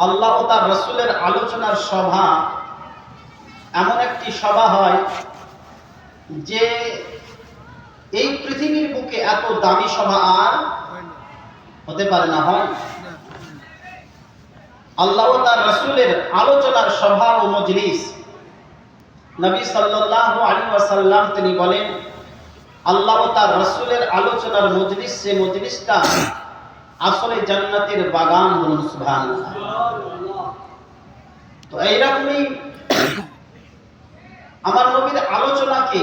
আল্লাহ ও তার রাসূলের আলোচনার সভা এমন একটি সভা হয় যে এই পৃথিবীর বুকে এত দামি সভা আর হতে পারে না। হয় আল্লাহ ও তার রাসূলের আলোচনার সভা ও মজলিস। নবী সাল্লাল্লাহু আলাইহি ওয়াসাল্লাম তিনি বলেন, আল্লাহ ও তার রাসূলের আলোচনার মজলিস, সে মজলিসটা আসলে জান্নাতের বাগান। বলুন সুবহানাল্লাহ। তো এইরকমই আমার নবীর আলোচনাকে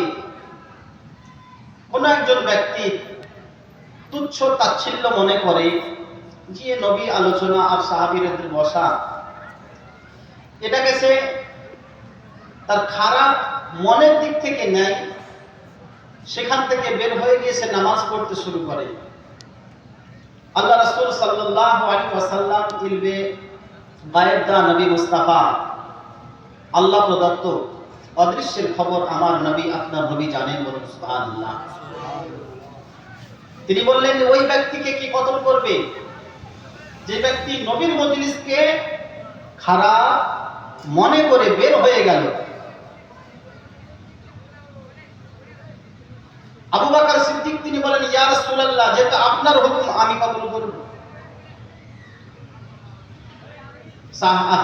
কোন একজন ব্যক্তি তুচ্ছ তাচ্ছিল্য মনে করে, যে নবী আলোচনা আর সাহাবীদের বসা, এটাকে সে তার খারাপ মনের দিক থেকে নেয়, সেখান থেকে বের হয়ে গিয়ে সে নামাজ পড়তে শুরু করে। আল্লাহ রাসূল সাল্লাল্লাহু আলাইহি ওয়াসাল্লাম ইলমে গায়েব দা নবী মুস্তাফা, আল্লাহ প্রদত্ত অদৃশ্যের খবর আমার নবী আপনার নবী জানেন। বলুন সুবহানাল্লাহ। তিনি বললেন, ওই ব্যক্তিকে কি কতল করবে যে ব্যক্তি নবীর মজলিসকে খারাপ মনে করে বের হয়ে গেল। আবু বকর সিদ্দিক তিনি বলেন, ইয়া রাসূলুল্লাহ, যেটা আপনার হুকুম আমি কবুল করব।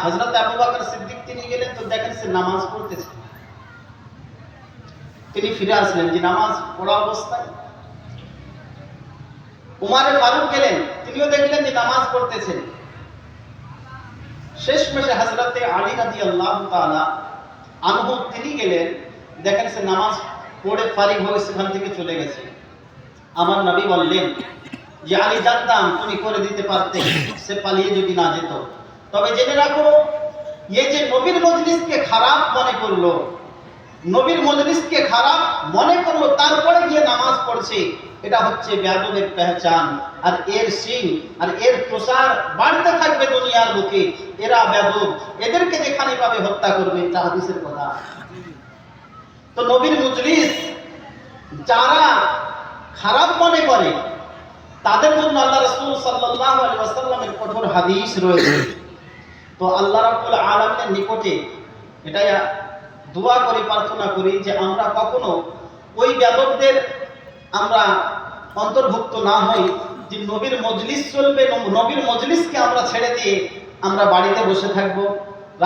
হযরত আবু বকর সিদ্দিক তিনি গেলেন, তো দেখেন সে নামাজ পড়তেছে। তিনি ফিরে আসলেন যে নামাজ পড়া অবস্থায়। উমার ফারুক গেলেন, তিনিও দেখলেন যে নামাজ পড়তেছেন। শেষমেশে হযরতে আলী রাদিয়াল্লাহু তাআলা আনহু তিনি গেলেন, দেখেন সে নামাজ পড়ে ফারিগ হয়ে সেখান থেকে চলে গেছে। আমার নবী বললেন যে আলী, জানতাম তুমি করে দিতে পারতে, সে পালিয়ে যদি না যেত। তবে জেনে রাখো, এই যে নবীর মজলিসকে খারাপ মনে করলো, নবীর মজলিসকে খারাপ মনে করলো, তারপরে গিয়ে নামাজ পড়ছে, এটা হচ্ছে বেয়াদবের পেহচান। আর এর সিং আর এর প্রসার বাড়তে থাকবে দুনিয়ার বুকে। এরা বেয়াদব, এদেরকে যেখানে পাবে হত্যা করবে, এটা হাদিসের কথা। তো নবীর মজলিস যারা খারাপ মনে করে, তাদের জন্য আল্লাহ রাসূল সাল্লাল্লাহু আলাইহি ওয়াসাল্লামের কঠোর হাদিস রয়েছে। তো আল্লাহ রাব্বুল আলামিনের নিকটে এটাই দোয়া করি, প্রার্থনা করি যে আমরা কখনো ওই বেয়াদবদের আমরা অন্তর্ভুক্ত না হই, যে নবীর মজলিস চলবে, নবীর মজলিসকে আমরা ছেড়ে দিয়ে আমরা বাড়িতে বসে থাকবো,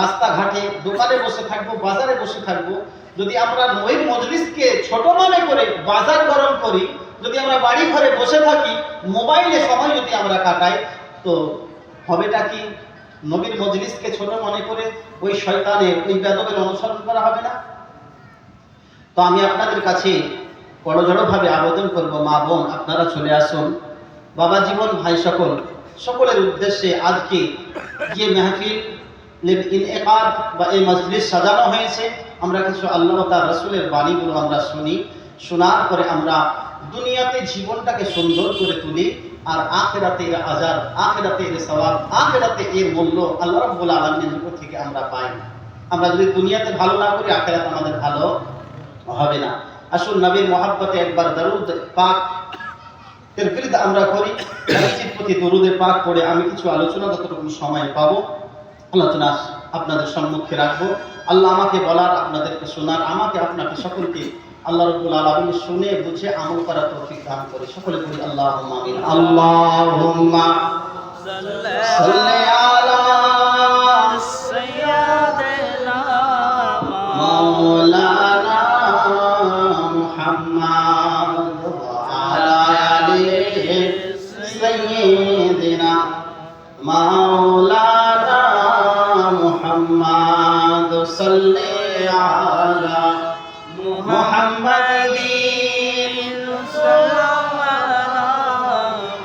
রাস্তাঘাটে দোকানে বসে থাকবো, বাজারে বসে থাকবো। যদি আমরা নবীর মজলিসকে ছোট মনে করে বাজার গরম করি, যদি আমরা বাড়ি ঘরে বসে থাকি, মোবাইলে সময় যদি আমরা কাটাই, তো হবেটা কি? নবীর মজলিসকে ছোট মনে করে ওই শয়তানের, ওই বেয়াদবের অনুসরণ করা হবে না? তো আমি আপনাদের কাছে বড়জড়ভাবে আবেদন করব, মা বোন আপনারা চলে আসুন, বাবা জীবন ভাই সকলের উদ্দেশ্যে আজকে যে মেহফিল ইনএকাদ বা এই মজলিস সাজানো হয়েছে, আমরা কিছু আল্লাহ ও তার রাসূলের বাণীগুলো আমরা শুনি, শোনার পরে আমরা দুনিয়াতে জীবনটাকে সুন্দর করে তুলি, আর আখিরাতে এর আজাব, আখিরাতে এর সওয়াব, আখিরাতে এর মূল্য আল্লাহ রাব্বুল আলামিনের নিকট থেকে আমরা পাই। আমরা যদি দুনিয়াতে ভালো না করি, আখিরাতে আমাদের ভালো হবে না। আসুন নবীর মহব্বতে একবার দরুদ পাক এর ফিরদ আমরা করি। নবীর প্রতি দরুদে পাক পড়ে আমি কিছু আলোচনা যতটুকু সময় পাবো আলোচনা আপনাদের সম্মুখে রাখবো। আল্লাহ আমাকে বলার, আপনাদেরকে শোনার, আমাকে আপনাকে সকলকে আল্লাহ রাব্বুল আলামিন শুনে বুঝে আমল করার তৌফিক দান করে। সকলে বলি আল্লাহুম্মা আমিন। আল্লাহুম্মা সাল্লি আলা সাইয়্যিদিনা মাওলানা মুহাম্মদ ওয়া আলা আলি সাইয়্যিদিনা মাওলানা মুহাম্মদ সাল্লি আলা মুহাম্মাদিন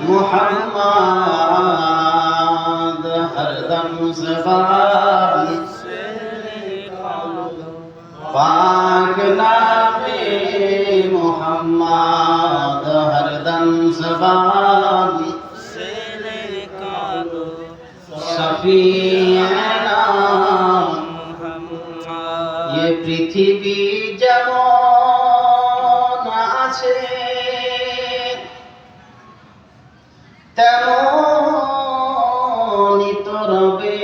মুহাম্মদ হরদম ज़बान पाक नामे मुहम्मद हरदम ज़बान शफीअना ये पृथ्वी যেমন আছে তেমনই তো রবে।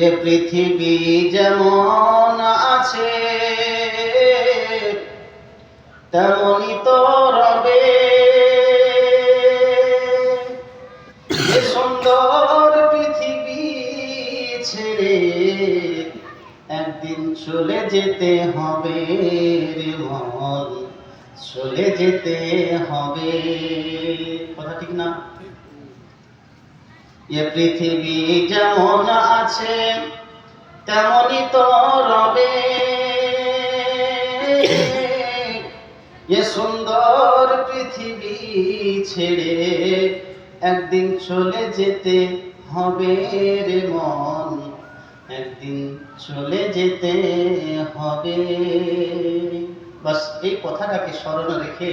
এ পৃথিবী যেমন আছে তেমনই তো রবে, এ সুন্দর পৃথিবী ছেড়ে একদিন চলে যেতে হবে রে মন, চলে যেতে হবে। কথা ঠিক না? এ পৃথিবী যেমন আছে তেমনই তো রবে, এ সুন্দর পৃথিবী ছেড়ে একদিন চলে যেতে হবে রে মন, একদিন চলে যেতে হবে। বাস এই কথাটাকে স্মরণে রেখে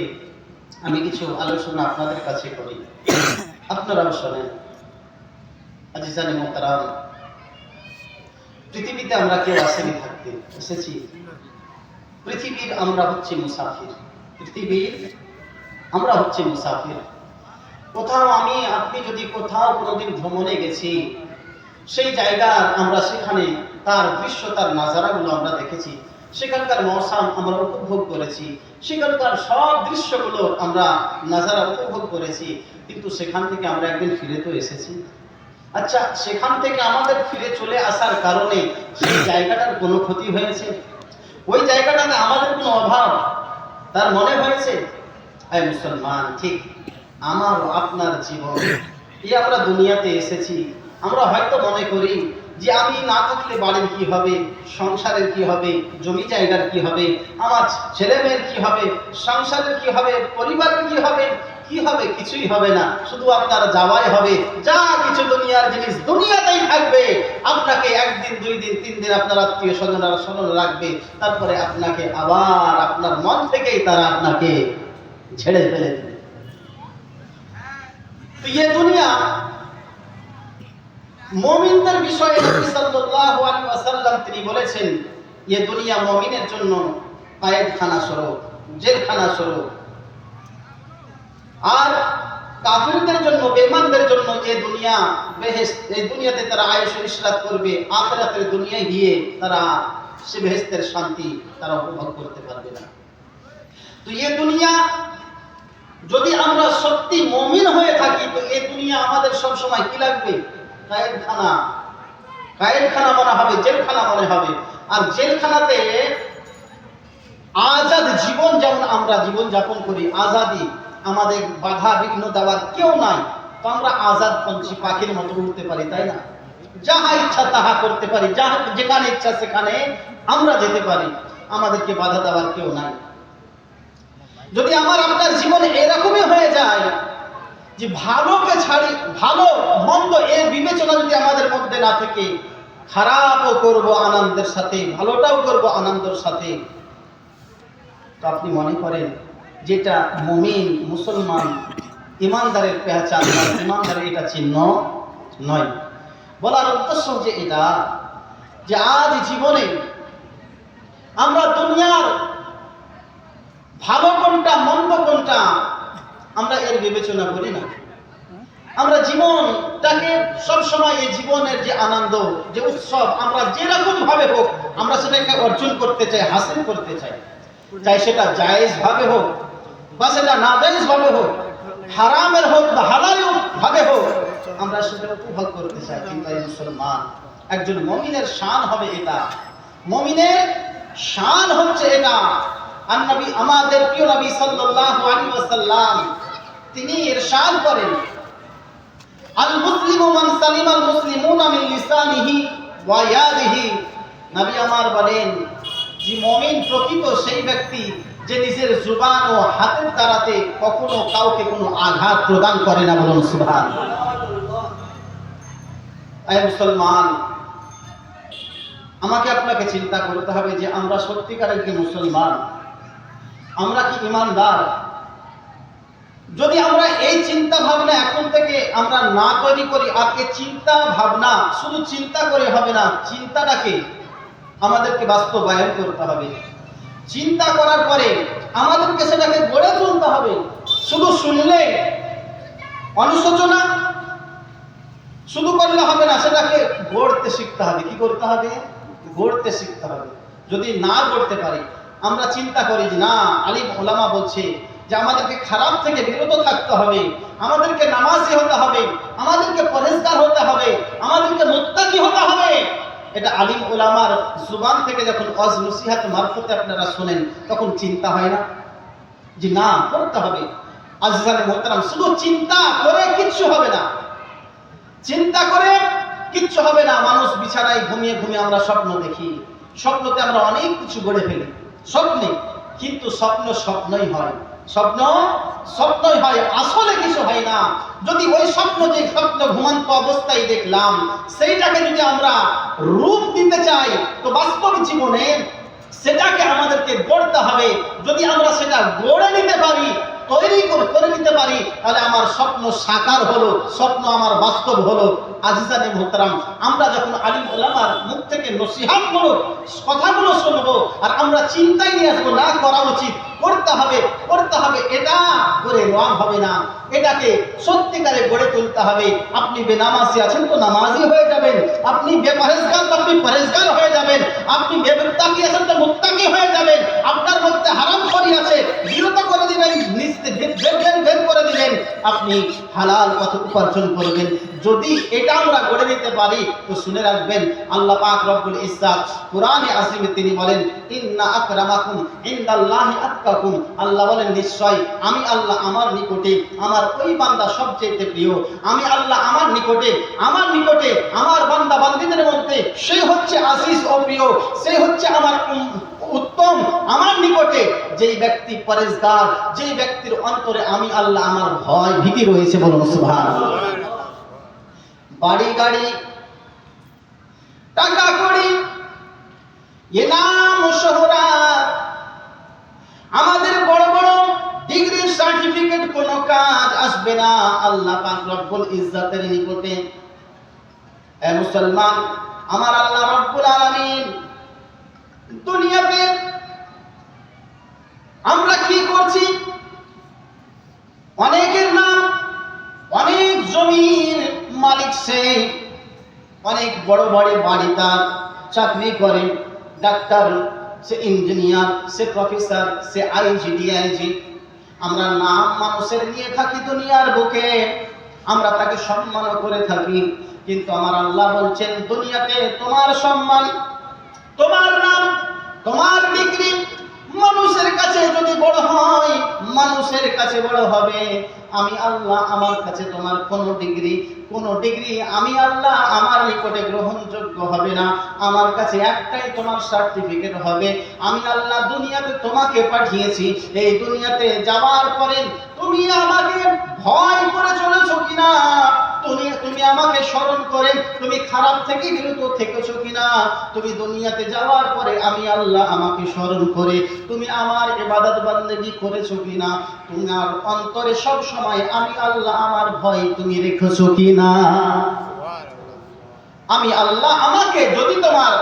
আমি কিছু আলোচনা আপনাদের কাছে করি, আপনারাও শোনেন। আজিজানে মোহতারাম, পৃথিবীতে আমরা কেউ আসেনি থাকতে, এসেছি। পৃথিবীর আমরা হচ্ছে মুসাফির, পৃথিবীর আমরা হচ্ছে মুসাফির। কোথাও আপনি যদি কোথাও কোনোদিন ভ্রমণে গেছি, সেই জায়গার আমরা সেখানে তার দৃশ্য, তার নাজারাগুলো আমরা দেখেছি, সেখানকার মৌসুম আমরা উপভোগ করেছি, সেখানকার সব দৃশ্যগুলো আমরা নাজারা উপভোগ করেছি, কিন্তু সেখান থেকে আমরা একদিন ফিরে তো এসেছি। আচ্ছা, সেখান থেকে আমাদের ফিরে চলে আসার কারণে সেই জায়গাটার কোনো ক্ষতি হয়েছে? ওই জায়গাটাতে আমাদের কোনো অভাব তার মনে হয়েছে? আয় মুসলমান, ঠিক আমার আপনার জীবন, এই আমরা দুনিয়াতে এসেছি, আমরা হয়তো মনে করি যে আমি না থাকলে বাড়ির কি হবে, সংসারের কি হবে, জমি জায়গার কি হবে, আমার ছেলে মেয়ের কি হবে, সংসারের কি হবে, পরিবারের কি হবে, কি হবে? কিছুই হবে না, শুধু আপনার যাওয়াই হবে। যা কিছু দুনিয়ার জিনিস দুনিয়াতেই থাকবে, আপনাকে একদিন, 2 দিন, 3 দিন আপনার আত্মীয় স্বজনরা স্মরণ রাখবে, তারপরে আপনাকে আবার আপনার মন থেকেই তারা আপনাকে ছেড়ে ফেলে দেবে। তো এই দুনিয়া মুমিনদের বিষয়ে নবী সাল্লাল্লাহু আলাইহি ওয়াসাল্লাম তিনি বলেছেন, এই দুনিয়া মুমিনের জন্য কায়েদখানা স্বরূপ, জেলখানা স্বরূপ, আর কাফিরদের জন্য, বেঈমানদের জন্য এই দুনিয়া বেহেশত। এই দুনিয়াতে তারা আয়েশ ও ইশরাত করবে, আখিরাতের দুনিয়ায় গিয়ে তারা সে বেহেশতের শান্তি তারা উপভোগ করতে পারবে না। তো এই দুনিয়া যদি আমরা সত্যি মুমিন হয়ে থাকি, তো এই দুনিয়া আমাদের সব সময় কি লাগবে? কায়েদখানা। কায়েদখানা মনে হবে, জেলখানা মনে হবে। আর জেলখানাতে আজাদ জীবন যেমন আমরা জীবন যাপন করি, আজাদি, আমাদের বাধা বিঘ্ন দেওয়ার কেউ নাই, তো আমরা আজাদ পঞ্চী পাখির মতো উঠতে পারি, তাই না? যাহা ইচ্ছা তাহা করতে পারি, যেখানে ইচ্ছা সেখানে আমরা যেতে পারি, আমাদেরকে বাধা দেওয়ার কেউ নাই। যদি আমার আপনার জীবনে এরকমই হয়ে যায় যে ভালোকে ছাড়ি, ভালো মন্দ এর বিবেচনা যদি আমাদের মধ্যে না থাকে, খারাপও করব আনন্দের সাথে, ভালোটাও করব আনন্দের সাথে, তো আপনি মনে করেন যেটা মুমিন, মুসলমান, ইমানদারের পেহচান, ইমানদারের এটা চিহ্ন নয়। বলার উদ্দেশ্য যে এটা, যে আজ জীবনে আমরা দুনিয়ার ভালো কোনটা, মন্দ কোনটা, আমরা এর বিবেচনা করি না। আমরা জীবনটাকে সবসময়, এই জীবনের যে আনন্দ, যে উৎসব, আমরা যেরকম ভাবে হোক আমরা সেটাকে অর্জন করতে চাই, হাসিল করতে চাই, চাই সেটা জায়েজ ভাবে হোক বা সেটা নাজায়েজ ভাবে হোক, হারামের হোক বা হালাল ভাবে হোক, আমরা সেটা উপভোগ করতে চাই। কিন্তু এই মুসলমান, একজন মুমিনের শান হবে এটা, মুমিনের শান হচ্ছে এটা। আর নবী, আমাদের প্রিয় নবী সাল্লাল্লাহু আলাইহি ওয়াসাল্লাম তিনি ইরশাদ করেন, আল মুসলিমু মান সালিমাল মুসলিমুনা মিন লিসানিহি ওয়া ইয়াদিহি। নবী আমার বলেন যে মুমিন প্রকৃত সেই ব্যক্তি যে নিজের জুবান ও হাতের দ্বারাতে কখনো কাউকে কোনো আঘাত প্রদান করে না। বলুন সুবহানাল্লাহ। আয় মুসলমান, আমাকে আপনাকে চিন্তা করতে হবে যে আমরা সত্যিকারের কি মুসলমান, আমরা কি ইমানদার? যদি আমরা এই চিন্তা ভাবনা এখন থেকে আমরা না তৈরি করি, আর এই চিন্তা ভাবনা শুধু চিন্তা করে হবে না, চিন্তাটাকে আমাদেরকে বাস্তবায়ন করতে হবে। চিন্তা করার পরে আমাদেরকে সেটাকে গড়ে তুলতে হবে। শুধু শুনলে অনুশোচনা শুধু করলে হবে না, সেটাকে গড়তে শিখতে হবে। কি করতে হবে? গড়তে শিখতে হবে। যদি না গড়তে পারি, আমরা চিন্তা করি যে না, আলিম ওলামা বলছে যে আমাদেরকে খারাপ থেকে বিরত থাকতে হবে, আমাদেরকে নামাজি হতে হবে, আমাদেরকে পরহেজগার হতে হবে, আমাদেরকে মুত্তাকি হতে হবে। এটা আলিম ওলামার জুবান থেকে যখন ওয়াজ নসিহত মারফতে আপনারা শুনেন, তখন চিন্তা হয় না যে না, করতে হবে। আজিজানে মোহতারাম, শুধু চিন্তা করে কিচ্ছু হবে না, চিন্তা করে কিচ্ছু হবে না। মানুষ বিছানায় ঘুমিয়ে ঘুমিয়ে আমরা স্বপ্ন দেখি, স্বপ্নতে আমরা অনেক কিছু গড়ে ফেলি স্বপ্নে, কিন্তু স্বপ্ন স্বপ্নই হয়, স্বপ্ন স্বপ্নই হয়, আসলে কিছু হয় না। যদি ওই স্বপ্ন, যে স্বপ্ন ঘুমন্ত অবস্থায় দেখলাম, সেইটাকে যদি আমরা রূপ দিতে চাই, তো বাস্তব জীবনে সেটাকে আমাদেরকে গড়তে হবে। যদি আমরা সেটা গড়ে নিতে পারি, তৈরি করে নিতে পারি, তাহলে আমার স্বপ্ন সাকার হলো, স্বপ্ন আমার বাস্তব হলো। আজিজানে মুহতারাম, আমরা যখন আলিম ওলামার মুখ থেকে নসিহত গুলো, কথাগুলো শুনবো, আর আমরা চিন্তায় নিয়ে আসবো না করা উচিত, করতে হবে করতে হবে, এটা করে নেওয়া হবে না, এটাকে সত্যিকারে গড়ে তুলতে হবে। আপনি বেনামাজি আছেন তো নামাজি হয়ে যাবেন, আপনি বেপরহেজগার তো আপনি পরহেজগার হয়ে যাবেন, আপনি বেমুত্তাকি আছেন তো মুত্তাকি হয়ে যাবেন। আপনার মধ্যে হারামখোরি আছে, বিরত করে দিবেন, বের করে দিবেন, আপনি হালাল পথ উপার্জন করবেন। যদি এটা আমরা গড়ে নিতে পারি, তো শুনে রাখবেন, আল্লাহ পাক রব্বুল ইজ্জাত কোরআনে আযীমে তিনি বলেন, ইন্না আকরামাকুম ইনদাল্লাহি আতকাকুম। আল্লাহ বলেন, নিশ্চয় আমি আল্লাহ আমার নিকটে, আমার ওই বান্দা সবচেয়ে প্রিয়। আমি আল্লাহ আমার নিকটে আমার বান্দা বান্দীদের মধ্যে সে হচ্ছে আজিজ ও প্রিয়, সে হচ্ছে আমার উত্তম। আমার নিকটে যেই ব্যক্তি পরেজগার, যেই ব্যক্তির অন্তরে আমি আল্লাহ আমার ভয় ভীতি রয়েছে, বলুন সুবহানাল্লাহ। বাড়ি গাড়ি, টাকা কড়ি, এ নাম শোহরাত, আমাদের বড় বড় ডিগ্রি সার্টিফিকেট কোনো কাজ আসবে না আল্লাহ পাক রব্বুল ইজ্জাতের নিকটে। এ মুসলমান, আমার আল্লাহ রব্বুল আলামিন দুনিয়াতে আমরা কি করছি? অনেকের নাম, অনেক জমির মালিক, সে অনেক বড় বড় বাড়ি তার, চাকরি করে, ডাক্তার, সে ইঞ্জিনিয়ার, সে প্রফেসর, সে আইজি, ডিআইজি। আমরা নাম মানুষের নিয়ে থাকি দুনিয়ার বুকে, আমরা তাকে সম্মান করে থাকি, কিন্তু আমার আল্লাহ বলছেন, দুনিয়াতে তোমার সম্মান, তোমার নাম, তোমার ডিগ্রি মানুষের কাছে যদি বড় হয়, মানুষের কাছে বড় হবে, আমি আল্লাহ আমার কাছে তোমার কোনো ডিগ্রি আমি আল্লাহ আমার নিকটে গ্রহণযোগ্য হবে না। আমার কাছে একটাই তোমার সার্টিফিকেট হবে। আমি আল্লাহ দুনিয়াতে তোমাকে পাঠিয়েছি, এই দুনিয়াতে যাওয়ার পরে তুমি আমাকে ভয় করে চলেছো কিনা, তুমি আমাকে স্মরণ করে তুমি খারাপ থেকে বিরত থেকেছো কিনা, তুমি দুনিয়াতে যাওয়ার পরে আমি আল্লাহ আমাকে স্মরণ করে তুমি আমার ইবাদত বান্দেগী করেছো কিনা, তোমার অন্তরে সব সময় আমি আল্লাহ আমার ভয় তুমি রেখেছো কিনা। আমি আল্লাহ আমাকে, যদি তোমার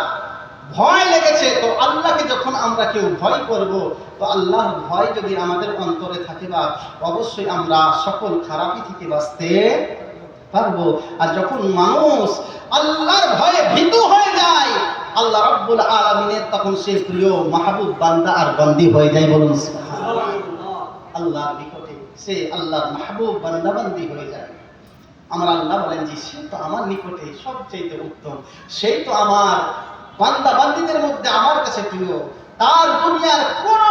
ভয় লেগেছে, তো আল্লাহকে যখন আমরা কেউ ভয় করব, তো আল্লাহর ভয় যদি আমাদের অন্তরে থাকে, বা অবশ্যই আমরা সকল খারাপি থেকে বাঁচতে পারবো। আর যখন মানুষ আল্লাহর ভয়ে ভীত হয়ে যায়, আল্লাহ রাব্বুল আলামিনের তখন সে প্রিয় মাহবুব বান্দা আর বান্দি হয়ে যায়, বলুন সুবহানাল্লাহ। আল্লাহর নিকটে সে আল্লাহর মাহবুব বান্দা বান্দি হয়ে যায়। আমার আল্লাহ বলেন যে সে তো আমার নিকটে সবচেয়ে উত্তম, সেই তো আমার বান্দা বান্দীদের মধ্যে আমার কাছে প্রিয়। তার দুনিয়ার কোন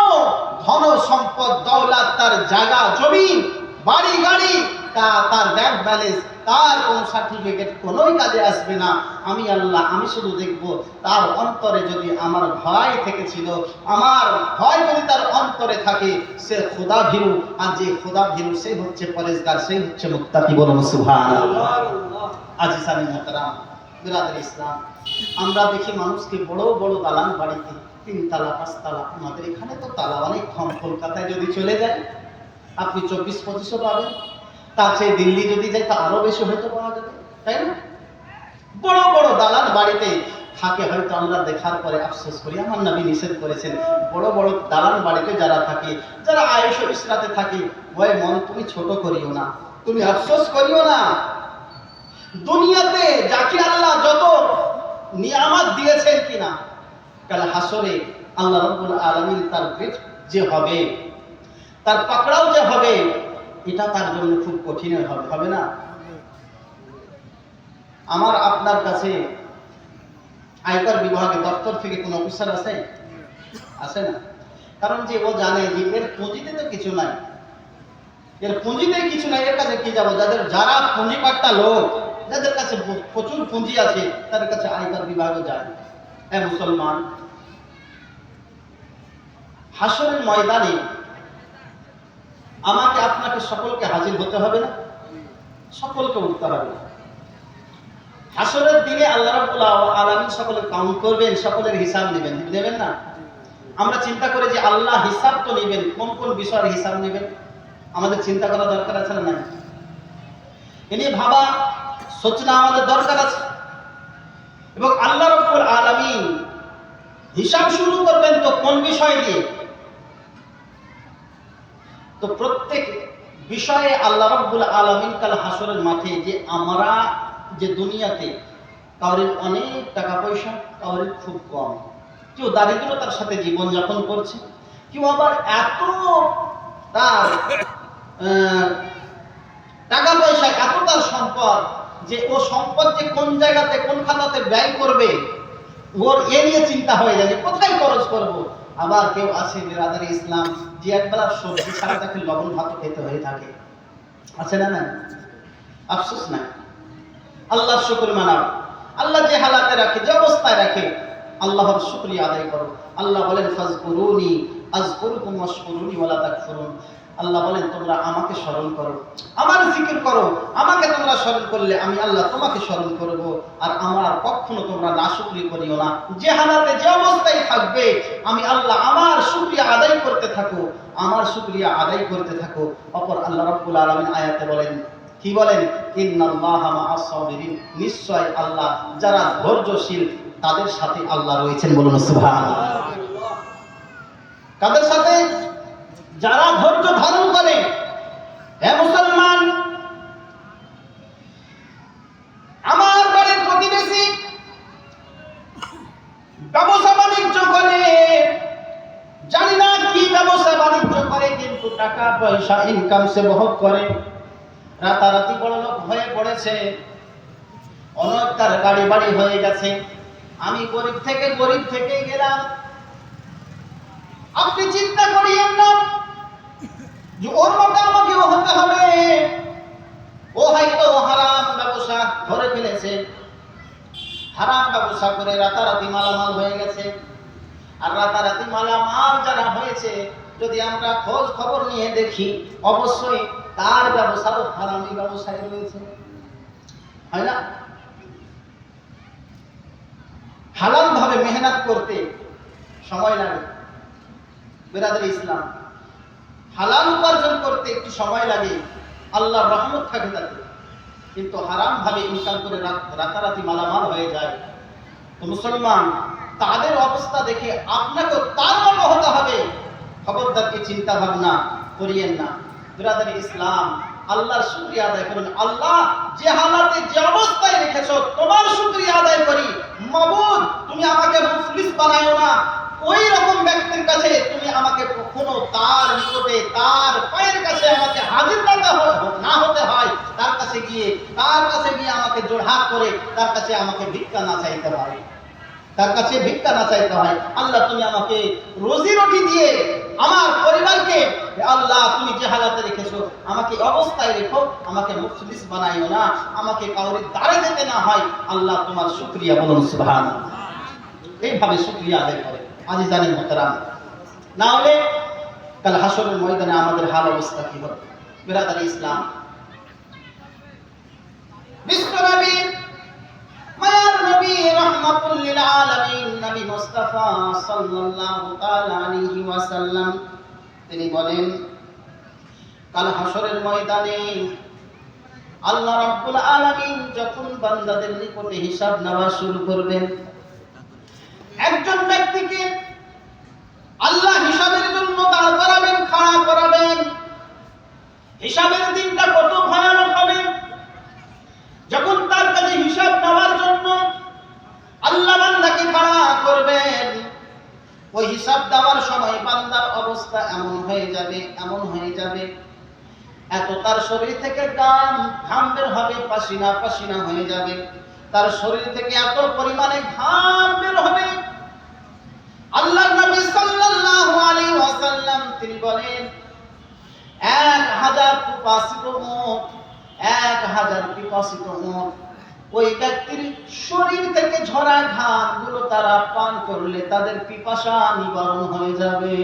ধন সম্পদ দৌলত, তার জায়গা জমি, বাড়ি গাড়ি, তার ব্যাংক ব্যালেন্স, তার কোন সার্টিফিকেট কোনোই কাজে আসবে না। আমি আল্লাহ, আমি শুধু দেখবো তার অন্তরে যদি আমার ভয় থেকেছিল, আমার ভয় যদি তার অন্তরে থাকে, সে খোদা ভীরু। আর যে খোদা ভীরু, সে হচ্ছে পরেজগার, সে হচ্ছে মুত্তাকি, বলুন সুবহানাল্লাহ। আজিজানি মুহতারাম, বিরাদর ইসলাম, আমরা দেখি মানুষকে বড় বড় দালান বাড়িতে, 3 তালা 5 তালা, আমাদের এখানে তো তালা অনেক কম। কলকাতায় যদি চলে যায় আপনি 24-25 পাবেন, তার চেয়ে দিল্লি যদি যাই তা আরো বেশি হয়তো পাওয়া যাবে, তাই না? বড় বড় দালান বাড়িতে থাকে, হয়তো আমরা দেখার পরে আফসোস করি। আমার নবী নিষেধ করেছেন, বড় বড় দালান বাড়িতে যারা থাকে, যারা আয়েশ ও ইসরাতে থাকে, ভয় মন তুমি ছোট করিও না, তুমি আফসোস করিও না। দুনিয়াতে যাকে আল্লাহ যত নিয়ামত দিয়েছেন কিনা, কাল হাসরে আল্লাহ রাব্বুল আলামিন তার পেট যে হবে, তার পাকড়াও যে হবে, এটা তার জন্য খুব কঠিন হবে, হবে না? আমার আপনার কাছে আয়কর বিভাগে দপ্তর থেকে কোনো অফিসার আছে? আছে না? কারণ যে ও জানে যে এর পুঁজিতে তো কিছু নাই, এর পুঁজিতে কিছু নাই, এর কাছে কি যাবো? যারা পুঁজিপাট্টা লোক, যাদের কাছে প্রচুর পুঁজি আছে, তাদের কাছে আয়কর বিভাগে যায়। মুসলমান, হাসরের ময়দানে আমাকে আপনাকে সকলকে হাজির হতে হবে না? সকলকে উঠতে হবে। হাসরের দিনে আল্লাহ রাব্বুল আলামিন সকলের কাউন্ট করবেন, সকলের হিসাব নেবেন, নেবেন না? আমরা চিন্তা করি যে আল্লাহ হিসাব তো নেবেন, কোন কোন বিষয়ের হিসাব নেবেন আমাদের চিন্তা করা দরকার আছে না? এ নিয়ে ভাবা সোচনা আমাদের দরকার আছে। এবং আল্লাহ রাব্বুল আলামিন হিসাব শুরু করবেন তো কোন বিষয় দিয়ে? তো প্রত্যেক বিষয়ে আল্লাহ রাব্বুল আলামিন কাল হাসরের মাঠে যে আমরা যে দুনিয়াতে কাউরির অনেক টাকা পয়সা, কাউরির খুব কম, কেউ দারিদ্রতার সাথে জীবন যাপন করছে, কেউ আবার এত তার টাকা পয়সা, এত তার সম্পদ যে ও সম্পদ যে কোন জায়গাতে কোন খাতাতে ব্যয় করবে ওর এ নিয়ে চিন্তা হয়ে যায় যে কোথায় খরচ করব। আবার কেউ আছে বিরাদারি ইসলাম যে একবেলা সবজি ছাড়া তাকে লবণ ভাত খেতে হয়ে থাকে, আছে না? না, আফসোস না। আল্লাহর শুকর মানাও। আল্লাহ যে হালাতে রাখে, যে অবস্থায় রাখে, আল্লাহর শুকরিয়া আদায় করো। আল্লাহ বলেন ফাজকুরুনি আযকুরুকুম ওয়াশকুরুনি ওয়ালা তাকফুরুন। আল্লাহ বলেন তোমরা আমাকে স্মরণ করো, আমার জিকির করো, আমাকে তোমরা স্মরণ করলে আমি আল্লাহ তোমাকে স্মরণ করব, আর আমার কখনো তোমরা নাশুকরি করিও না। যে হালাতে যে অবস্থায় থাকবে আমি আল্লাহ আমার শুকরিয়া আদায় করতে থাকো, আমার শুকরিয়া আদায় করতে থাকো। অপর আল্লাহ রাব্বুল আলামিন আয়াতে বলেন, কি বলেন? ইন্নাল্লাহা মা'আস সাবিরিন, নিশ্চয় আল্লাহ যারা ধৈর্যশীল তাদের সাথে আল্লাহ রয়েছেন। বলুন সুবহানাল্লাহ। কাদের সাথে? যারা ধৈর্য ধারণ করে। হে মুসলমান, আমার বাড়ির প্রতিবেশী ব্যবসা বাণিজ্য করে, জানি না কি ব্যবসা বাণিজ্য করে, কিন্তু টাকা পয়সা ইনকাম সে বহুত করে, রাতারাতি বড় লোক হয়ে পড়েছে, অনেক তার গাড়ি বাড়ি হয়ে গেছে। আমি গরিব থেকে গেলাম। আপনি চিন্তা করিয়েন না যে ওর মতো আমাকেও হতে হবে। ও হয়তো হারাম ব্যবসা ধরে ফেলেছে, হারাম ব্যবসা করে রাতারাতি মালামাল হয়ে গেছে। আর রাতারাতি মালামাল যারা হয়েছে, যদি আমরা খোঁজ খবর নিয়ে দেখি, অবশ্যই তার ব্যবসাও হারামি ব্যবসায় রয়েছে, হয় না? হালাল ভাবে মেহনত করতে সময় লাগে বিরাদরি ইসলাম, হালাল উপার্জন করতে একটু সময় লাগে, আল্লাহর রহমত থাকে তাতে। কিন্তু হারাম ভাবে ইনকাম করে রাতারাতি মালামাল হয়ে যায়। তো মুসলমান, তাদের অবস্থা দেখে আপনাকেও তার মতো হতে হবে, খবরদার কি চিন্তা ভাবনা করিয়েন না। বিরাদরি ইসলাম, আল্লাহর শুকরিয়া আদায় করুন। আল্লাহ যে হালাতে যে অবস্থায় রেখেছো তোমার শুকরিয়া আদায় করি। মাবুদ, তুমি আমাকে মুফলিস বানায়ো না, ওই রকম ব্যক্তির কাছে তুমি আমাকে কখনো তার নিকটে, তার পায়ের কাছে আমাকে হাজির না হতে হয়, তার কাছে গিয়ে আমাকে জোড়হাত করে তার কাছে আমাকে ভিক্ষা না চাইতে হয়, তার কাছে ভিক্ষা না চাইতে হয়। আল্লাহ তুমি আমাকে রোজি রুটি দিয়ে আমার পরিবারকে, আল্লাহ তুমি যে হালাতে রেখেছো আমাকে অবস্থায় রেখো, আমাকে মুফলিস বানাইও না, আমাকে কাউরির দ্বারে যেতে না হয়। আল্লাহ তোমার শুকরিয়া। বলুন সুবহানাল্লাহ। এইভাবে শুকরিয়া আদায় করে আজিজানি মুহতারাম, না হলে কাল হাসরের ময়দানে আমাদের হাল অবস্থা কি হবে? বিরাদরি ইসলাম, বিশ্বনবী, মায়ার নবী, রাহমাতুল লিল আলামিন, নবী মুস্তাফা সাল্লাল্লাহু তাআলা আলাইহি ওয়াসাল্লাম তিনি বলেন, কাল হাসরের ময়দানে আল্লাহ রাব্বুল আলামিন যখন বান্দাদের নিকটে হিসাব নেওয়া শুরু করবেন, একজন ব্যক্তিকে আল্লাহ হিসাবের জন্য দাঁড় করাবেন, খাড়া করাবেন। হিসাবের দিনটা কত ভয়ানক হবে, যখন তার হয়ে যাবে, এমন হয়ে যাবে, এত তার শরীর থেকে ঘাম বের হবে, পাসিনা পাসিনা হয়ে যাবে, তার শরীর থেকে এত পরিমাণে ঘাম বের হবে। আল্লাহর নবী সাল্লাল্লাহু আলাইহি ওয়াসাল্লাম তিনি বলেন 1000 পিপাসিত উট, 1000 পিপাসিত উট ওই ব্যক্তির শরীর থেকে ঝরা ঘামগুলো তারা পান করলে তাদের পিপাসা নিবারণ হয়ে যাবে।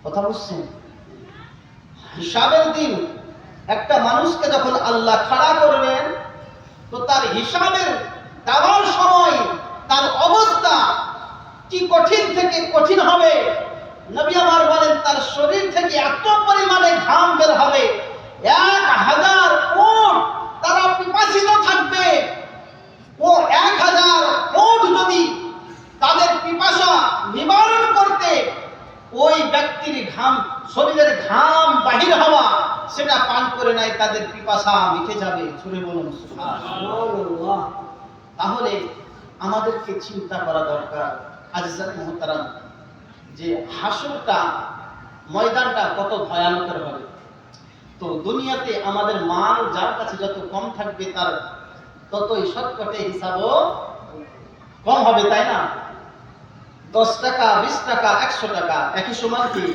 কথা বুঝছেন? হিসাবের দিন একটা মানুষকে যখন আল্লাহ খাড়া করবেন, তো তার হিসাবের দেওয়ার সময় তার অবস্থা কি কঠিন থেকে কঠিন হবে। নবী আমার বলেন তার শরীর থেকে এত পরিমাণে ঘাম বের হবে, 1000 উট তারা পিপাসিত থাকবে। ও 1000 উট যদি তাদের পিপাসা নিবারণ করতে ওই ব্যক্তির শরীরের ঘাম বাহির হওয়া সেটা পান করে নাই, তাদের পিপাসা মিটে যাবে। ছুড়ে বলুন সুবহানাল্লাহ। তাহলে আমাদেরকে চিন্তা করা দরকার আজিজান মুহতারাম, যে হাসরটা ময়দানটা কত ভয়ানক হবে। তো দুনিয়াতে আমাদের মাল যার কাছে যত কম থাকবে তার ততই শর্টকাটে হিসাবও কম হবে, তাই না? 10 টাকা, 20 টাকা, 100 টাকা একই সমান কি?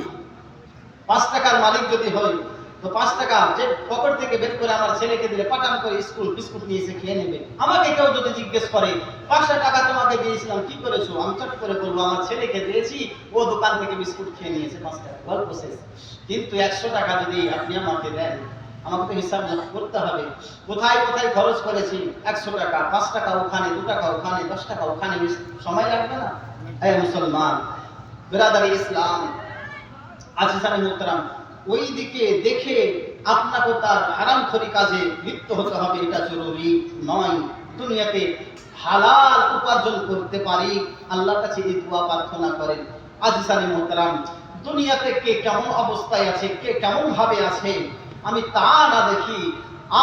5 টাকার মালিক যদি হই তো 5 টাকা যে পকেট থেকে বের করে আমার ছেলেকে দিলে পাঠান করে স্কুল বিস্কুট নিয়ে এসে খেয়ে নেবে। আমাকে কেউ যদি জিজ্ঞেস করে 500 টাকা তোমাকে দিয়েছিলাম কি করেছো, আমি চট করে বলবো আমার ছেলেকে দিয়েছি, ও দোকান থেকে বিস্কুট খেয়ে নিয়েছে 5 টাকা, গল্প শেষ। কিন্তু 100 টাকা যদি আপনি আমাকে দেন, আমাকে তো হিসাব করতে হবে কোথায় কোথায় খরচ করেছি। 100 টাকা, 5 টাকা ওখানে, 2 টাকা ওখানে, 10 টাকা ওখানে, সময় লাগবে না? এই মুসলমান বিরাদারি ইসলাম আজিজান মুহতারাম, ওই দিকে দেখে আপনাকে তার হারামখোরি কাজে লিপ্ত হতে হবে এটা জরুরি নয়। দুনিয়াতে হালাল উপার্জন করতে পারি, আল্লাহর কাছে এই দোয়া প্রার্থনা করেন। আজিজান মুহতারাম, দুনিয়াতে কে কেমন অবস্থায় আছে, কে কেমন ভাবে আছে আমি তা না দেখি।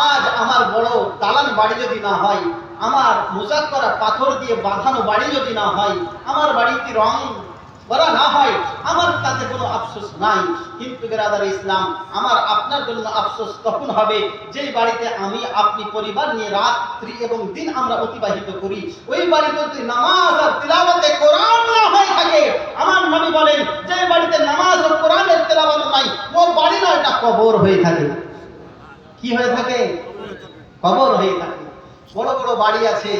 আজ আমার বড় দালান বাড়ি যদি না হয়, আমার মোজাক করা পাথর দিয়ে বাঁধানো বাড়ি যদি না হয়, আমার বাড়িতে রং করা না হয়, আমার তাতে কোনো আফসোস নাই। কিন্তু বিরাদার ইসলাম, আমার আপনার জন্য আফসোস তখন হবে যেই বাড়িতে আমি আপনি পরিবার নিয়ে রাত্রি এবং দিন আমরা অতিবাহিত করি, ওই বাড়িতে যদি নামাজ আর তিলাওয়াতে কোরআন না হয়ে থাকে। আমার নবী বলেন যে বাড়িতে নামাজ আর কোরআনের তিলাওয়াত নাই, ও বাড়ি না, এটা কবর হয়ে থাকে। কি হয়ে থাকে? কবর হয়ে থাকে। বড় বড় বাড়ি আছে,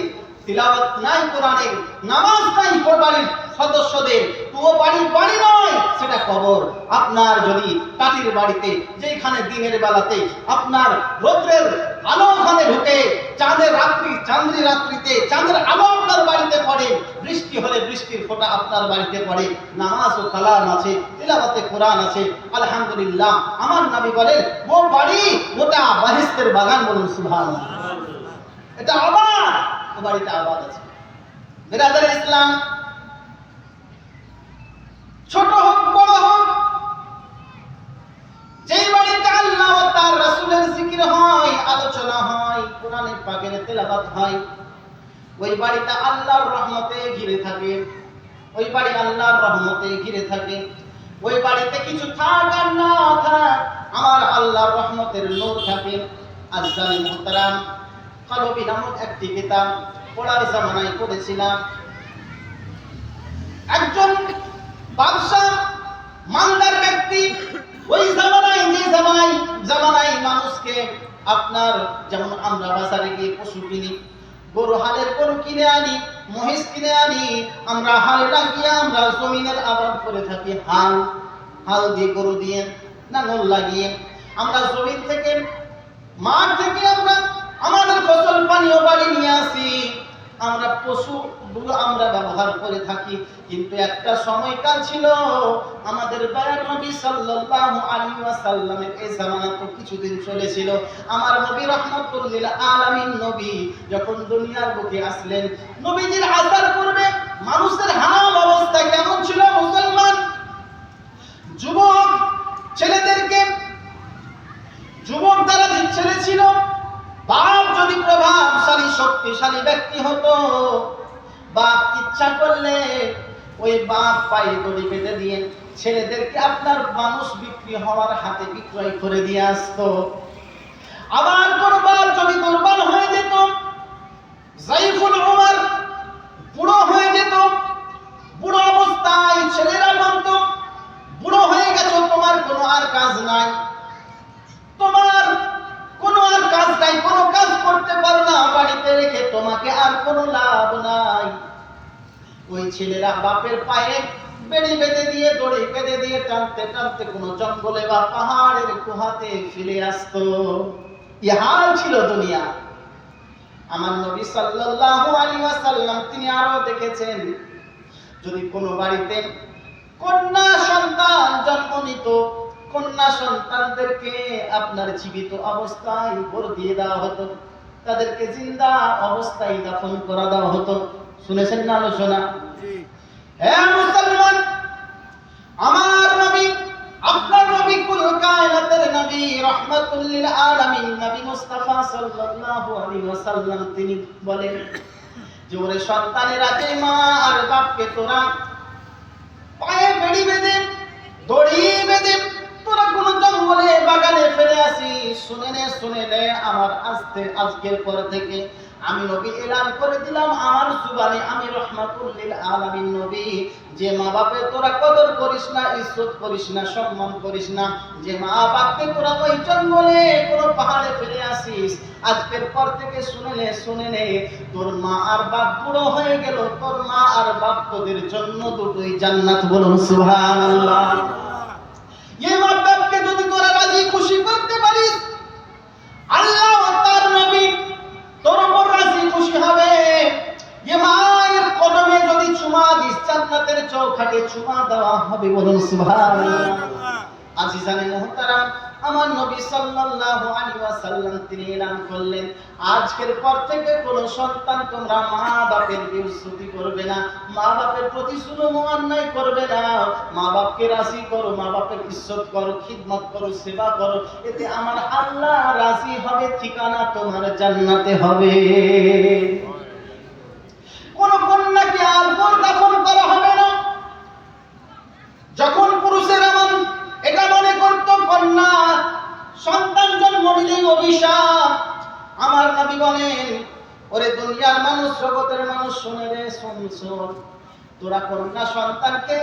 তিলাওয়াত নাই কোরআনের, নামাজ নাই বাড়ির সদস্যদের, তো ও বাড়ি নয়, সেটা কবর। আপনার যদি কাঠির বাড়িতে যেখানে দিনের বেলাতে আপনার রৌদ্রের আলো ওখানে ঢুকে, চাঁদের রাত্রিতে চাঁদের আলো আপনার বাড়িতে পড়ে, বৃষ্টি হলে বৃষ্টির ফোঁটা আপনার বাড়িতে পড়ে, নামাজ ও কালাম আছে, তিলাওয়াতে কোরআন আছে, আলহামদুলিল্লাহ। আমার নবী বলেন ও বাড়ি ওটা বাহিস্তের বাগান। বলুন সুবহানাল্লাহ। এটা আবাদ, ও বাড়িতে আবাদ আছে। বিরাদার ইসলাম, ছোট হোক বড় হোক, যেই বাড়িতে আল্লাহ ও তার রাসূলের জিকির হয়, আলোচনা হয়, কোরআনের পাকের তেলাওয়াত হয়, ওই বাড়িতে আল্লাহর রহমতে ঘিরে থাকে। ওই বাড়ি আল্লাহর রহমতে ঘিরে থাকে। ওই বাড়িতে কিছু থাক আর না থাক, আমার আল্লাহর রহমতের নূর থাকে। আজিজান মুহতারাম, কলবি নামক একটি কিতাব পড়ার জামানায় পড়েছিলাম। একজন বাদশাহ মানদার ব্যক্তি, ওই জামানায় যে জামানায় মানুষকে আপনার যেমন আমরা বাজারে গিয়ে পশু কিনি, গরু হালের গরু কিনে আনি, মহিষ কিনে আনি, আমরা হাল লাগিয়ে আমরা জমিনের আবাদ করে থাকি। হাল দিয়ে গরু দিয়ে নাঙল লাগিয়ে আমরা জমিন থেকে মাঠ থেকে আমরা আমাদের ফসল পানীয় বাড়ি নিয়ে আসি, আমরা পশুগুলো আমরা ব্যবহার করে থাকি। কিন্তু একটা সময়কাল ছিল আমাদের দয়ার নবী সাল্লাল্লাহু আলাইহি ওয়াসাল্লামের এই জামানা তো কিছুদিন চলেছিল। আমার নবী রাহমাতুল লিল আলামিন নবী যখন দুনিয়ার বুকে আসলেন, নবীজির আসার পূর্বে মানুষের হাল অবস্থা কেমন ছিল? মুসলমান যুবক দ্বারা ছেলে ছিল, বাপ যদি প্রভাবশালী শক্তিশালী ব্যক্তি হতো, বাপ ইচ্ছা করলে ওই বাপ পায়ে দড়ি বেঁধে দিয়ে ছেলেদেরকে আপনার মানুষ বিক্রি হওয়ার হাতে বিক্রয় করে দিয়ে আসতো। আবার কোন বাপ যদি দুর্বল হয়ে যেত, জাইফুল উমর বুড়ো হয়ে যেত, বুড়ো অবস্থায় ছেলেরা বলতো, বুড়ো হয়ে গেছো, তোমার কোনো আর কাজ নাই, তোমার কোনো আর কাজ নাই, কোনো কাজ করতে পারো না, বাড়িতে রেখে তোমাকে আর কোনো লাভ নাই। ওই ছেলেরা বাপের পায়ে বেড়ি বেঁধে দিয়ে দড়ি বেঁধে দিয়ে টানতে টানতে কোনো জঙ্গলে বা পাহাড়ের গুহাতে ফিরে আসতো। এই হাল ছিল দুনিয়া। আমার নবী সাল্লাল্লাহু আলাইহি ওয়াসাল্লাম তিনি আরো দেখেছেন, যদি কোনো বাড়িতে কন্যা সন্তান জন্ম নিত, কন্যা সন্তানদেরকে আপনার জীবিত অবস্থায় গোর দিয়ে দেওয়া হতো, তাদেরকে জিন্দা অবস্থায় দাফন করা দেওয়া হতো। শুনেছেন না আলোচনা? হ্যাঁ মুসলমান, আমার নবী, আপনার নবী কুল কায়নাতের নবী, রাহমাতুল লিল আলামিন নবী মুস্তাফা সাল্লাল্লাহু আলাইহি ওয়াসাল্লাম তিনি বলেন যে ওরে সন্তানেরা, যে মা আর বাপকে তোরা পায়ে বেড়ি বেঁধে দড়ি বেঁধে তোরা কোন জঙ্গলে বাগানে ফেলে আসিস, শুনে নে আমার আজকের পর থেকে আমি নবী এলান করে দিলাম আমার জুবানে, আমি রাহমাতুল লিল আলামিন নবী, যে মা বাপের তোরা কদর করিস না, ইজ্জত করিস না, সম্মান করিস না, যে মা বাপকে তোরা ওই জঙ্গলে কোন পাহাড়ে ফেলে আসিস, আজকের পর থেকে শুনে নে তোর মা আর বাপ বুড়ো হয়ে গেল, তোর মা আর বাপ তোদের জন্য দুটোই জান্নাত। বলুন সুবহানাল্লাহ। এই মা বাপকে যদি তোরা রাজি খুশি করতে পারিস, আল্লাহ ও তার নবী তোর উপর রাজি খুশি হবে। এ মায়ের কদমে যদি চুমা দিস, জান্নাতের চৌখাটে চুমা দেওয়া হবে। বলুন সুবহানাল্লাহ। আজিজানে মুহতারাম, আমার নবী সাল্লাল্লাহু আলাইহি ওয়াসাল্লাম তিনি এলান করলেন, আজকের পর থেকে কোন সন্তান তোমরা মা বাপের বেইজ্জতি করবে না, মা বাপের প্রতি জুলুম অন্যায় করবে না, মা বাপকে রাজি করো, মা বাপের ইজ্জত করো, খিদমত করো, সেবা করো, এতে আমার আল্লাহ রাজি হবে, ঠিকানা তোমার জান্নাতে হবে। কোন কন্যাকে আর গোর দাফন করা হবে না। যখন পুরুষেরা এটা মনে করত কন্যা সন্তান জন্ম নিলেই অভিশাপ, আমার নবী বলেন, ওরে দুনিয়ার মানুষ, জগতের মানুষ, শুনে রে, শোন, তোরা কন্যা সন্তানকে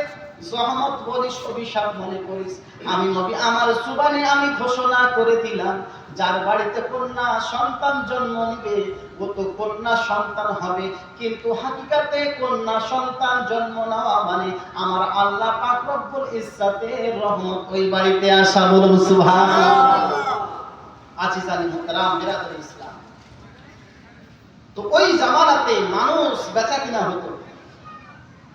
জহমত বলিস, অভিশাপ মনে করিস, আমি নবী আমার জুবানে আমি ঘোষণা করে দিলাম, যার বাড়িতে কন্যা সন্তান জন্ম নিবে ও তো কন্যা সন্তান হবে, কিন্তু হাকিকাতে কন্যা সন্তান জন্ম নেওয়া মানে আমার আল্লাহ পাক রব্বুল ইজ্জতের রহমত ওই বাড়িতে আসা। বলুন সুবহানাল্লাহ। আজিজানি মুহতারাম বিরাদরে ইসলাম, তো ওই জামানাতে মানুষ বেচা কিনা হতো,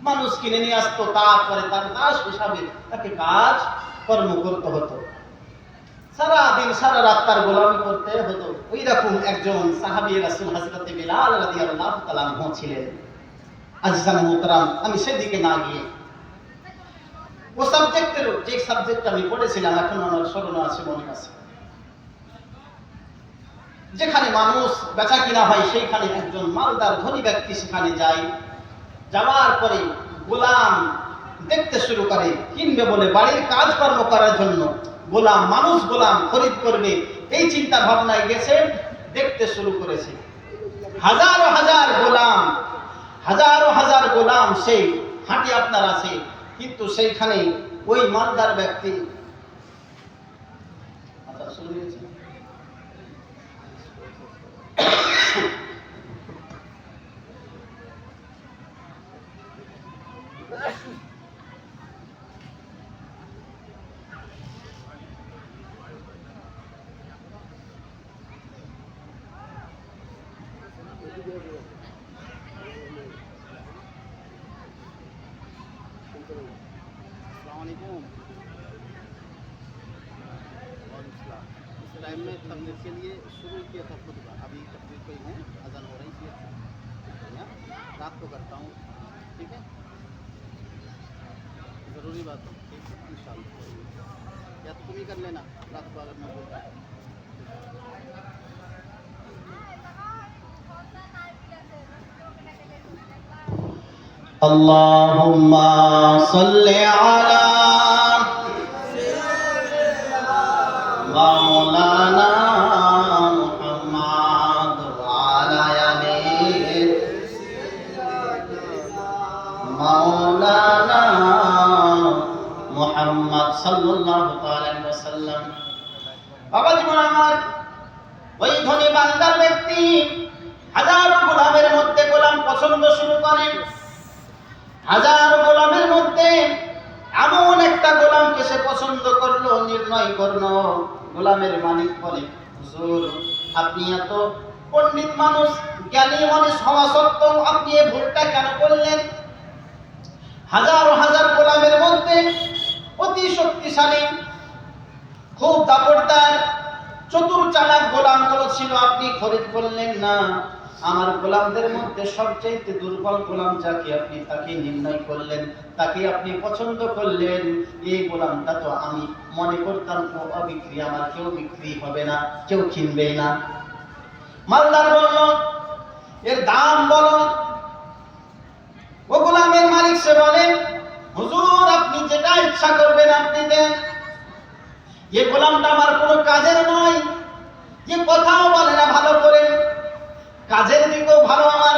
মানুষ কিনে নিয়ে আসতো, তারপরে তার দাস হিসাবে তাকে কাজ কর্ম করতে হতো, সারা দিন সারা রাত তার গোলামি করতে হতো। ওই রকম একজন সাহাবী রাসূল হযরত বিলাল রাদিয়াল্লাহু তাআলা আনহু ছিলেন। আজিজানে মুহতারাম, আমি সেদিকে না গিয়ে ও যে সাবজেক্ট আমি পড়েছিলাম এখন আমার স্মরণে আছে, মনে আছে, যেখানে মানুষ বেচা কিনা হয় সেইখানে একজন মালদার ধনী ব্যক্তি সেখানে যায়, যাওয়ার পরে গোলাম দেখতে শুরু করে, কিনবে বলে বাড়ির কাজকর্ম করার জন্য গোলাম, মানুষ গোলাম খরিদ করবে এই চিন্তা ভাবনায় গেছে, দেখতে শুরু করেছে। হাজারো হাজার গোলাম সেই হাঁটি আপনার আছে, কিন্তু সেইখানে ওই মালদার ব্যক্তি टाइम में तबलीग के लिए शुरू किया था खुतबा, अभी तकरीर कोई है, अज़ान हो रही है, रात को करता हूँ, ठीक है, ज़रूरी बात है, ठीक है इंशाअल्लाह, या तो तुम ही कर लेना रात को अगर मैं बोलता हूँ। আল্লাহুম্মা সাল্লি আলা মাওলানা মুহাম্মাদ ওয়া আলা আলি মাওলানা মুহাম্মদ সাল্লাল্লাহু আলাইহি ওয়াসাল্লাম। বাবা জীবন আমার, ওই ধনী বান্দার ব্যক্তি হাজারো গোলামের মধ্যে গোলাম পছন্দ শুরু করেন। হাজারো গোলামের মধ্যে এমন একটা গোলামকে সে পছন্দ করলো, নির্ণয় করলো। গোলামের মালিক বলে, হুজুর আপনি এত পণ্ডিত মানুষ, জ্ঞানী মানুষ হওয়া সত্ত্বেও আপনি এই ভুলটা কেন করলেন? হাজারো হাজার গোলামের মধ্যে অতি শক্তিশালী, খুব দাপটদার, চতুর চালাক গোলামগুলো ছিল, আপনি খরিদ করলেন না। আমার গোলামদের মধ্যে সবচেয়ে দুর্বল গোলাম যাকে, আপনি তাকে নির্ণয় করলেন, তাকে আপনি পছন্দ করলেন। এই গোলামটা তো আমি মনে করতাম তো অবিক্রি, আমার কেউ বিক্রি হবে না, কেউ কিনবেই না। মালদার বলল, এর দাম বলো। ও গোলামের মালিক সে বলে, হুজুর আপনি যেটা ইচ্ছা করবেন আপনি দেন। এই গোলামটা আমার কোনো কাজের নয়, যে কথাও বলে না ভালো করে, কাজের দিকেও ভালো আমার